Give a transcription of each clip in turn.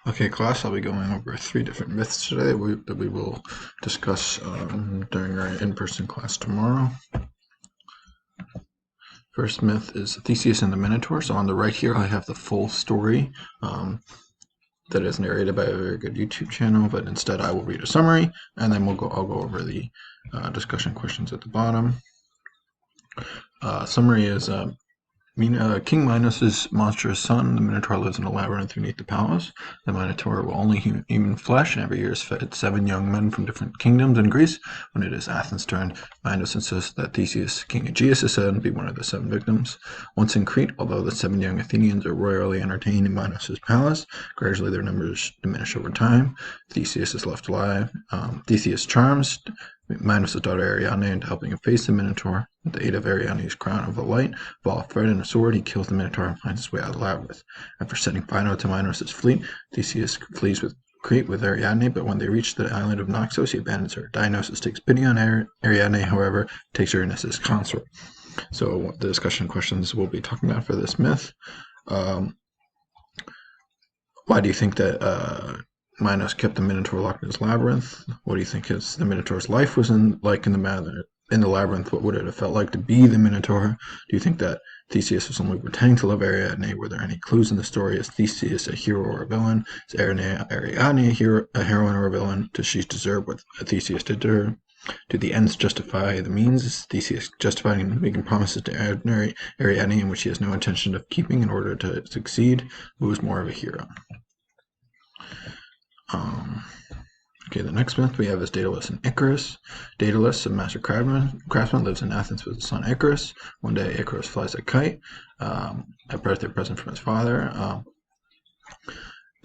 Okay, class, I'll be going over 3 different myths today that we will discuss during our in-person class tomorrow. First myth is Theseus and the Minotaur. So on the right here, I have the full story that is narrated by a very good YouTube channel, but instead I will read a summary, and then I'll go over the discussion questions at the bottom. Summary is King Minos' monstrous son, the Minotaur, lives in a labyrinth beneath the palace. The Minotaur will only eat human flesh, and every year is fed 7 young men from different kingdoms in Greece. When it is Athens' turn, Minos insists that Theseus, King Aegeus' son, be one of the 7 victims. Once in Crete, although the 7 young Athenians are royally entertained in Minos' palace, gradually their numbers diminish over time. Theseus is left alive. Theseus charms Minos' daughter Ariadne into helping him face the Minotaur. With the aid of Ariadne's crown of the light, ball of thread, and a sword, he kills the Minotaur and finds his way out of the labyrinth. After setting fire to Minos' fleet, Theseus flees with Crete with Ariadne, but when they reach the island of Naxos, he abandons her. Dionysus takes pity on Ariadne, however, takes her in as his consort. So the discussion questions we'll be talking about for this myth. Why do you think that Minos kept the Minotaur locked in his labyrinth? What do you think the Minotaur's life was like in the labyrinth? What would it have felt like to be the Minotaur? Do you think that Theseus was only pretending to love Ariadne? Were there any clues in the story? Is Theseus a hero or a villain? Is Ariadne a heroine or a villain? Does she deserve what Theseus did to her? Do the ends justify the means? Is Theseus justifying making promises to Ariadne in which he has no intention of keeping in order to succeed? Who is more of a hero? Okay, the next myth we have is Daedalus and Icarus. Daedalus, a master craftsman, lives in Athens with his son Icarus. One day, Icarus flies a kite, a birthday present from his father,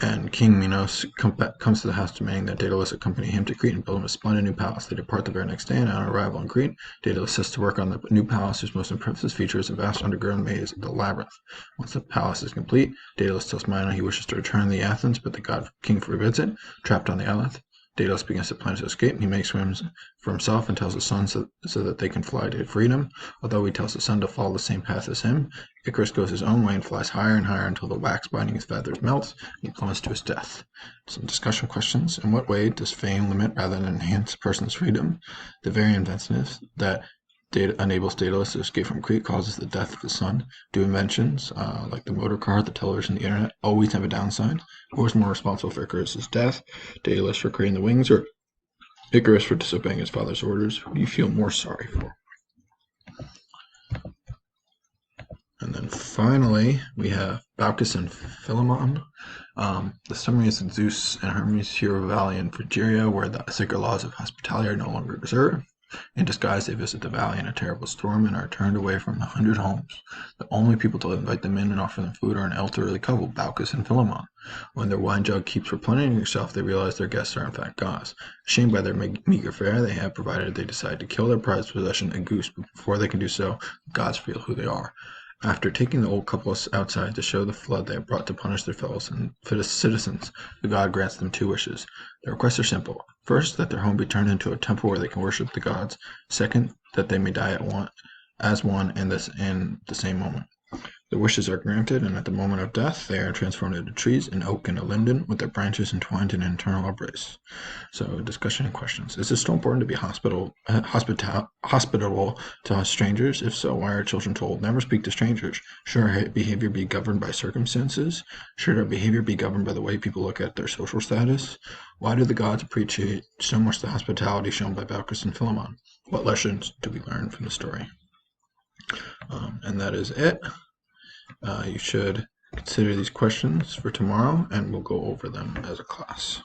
and King Minos comes to the house demanding that Daedalus accompany him to Crete and build him a splendid new palace. They depart the very next day, and on arrival in Crete, Daedalus sets to work on the new palace, whose most impressive feature is a vast underground maze, the labyrinth. Once the palace is complete, Daedalus tells Minos he wishes to return to Athens, but the king forbids it. Trapped on the island, Daedalus begins to plan to escape. He makes rooms for himself and tells his son so that they can fly to freedom. Although he tells his son to follow the same path as him, Icarus goes his own way and flies higher and higher until the wax binding his feathers melts and he plummets to his death. Some discussion questions. In what way does fame limit rather than enhance a person's freedom? The very inventiveness that enables Daedalus to escape from Crete causes the death of his son. Do inventions, like the motor car, the television, the internet, always have a downside? Who is more responsible for Icarus' death? Daedalus for creating the wings, or Icarus for disobeying his father's orders? Who do you feel more sorry for? And then finally, we have Baccus and Philemon. The summary is that Zeus and Hermes hear a valley in Phrygia where the sacred laws of hospitality are no longer observed. In disguise, they visit the valley in a terrible storm and are turned away from the 100 homes. The only people to invite them in and offer them food are an elderly couple, Baccus and Philemon. When their wine jug keeps replenishing itself, they realize their guests are in fact gods. Ashamed by their meager fare they have provided, they decide to kill their prized possession, a goose, but before they can do so, the gods reveal who they are. After taking the old couple outside to show the flood they have brought to punish their fellows and citizens, the god grants them 2 wishes. Their requests are simple. First, that their home be turned into a temple where they can worship the gods. Second, that they may die as one in the same moment. The wishes are granted, and at the moment of death, they are transformed into trees, an oak and a linden, with their branches entwined in an eternal embrace. So, discussion and questions. Is it still important to be hospitable to strangers? If so, why are children told never speak to strangers? Should our behavior be governed by circumstances? Should our behavior be governed by the way people look at their social status? Why do the gods appreciate so much the hospitality shown by Baccus and Philemon? What lessons do we learn from the story? And that is it. You should consider these questions for tomorrow, and we'll go over them as a class.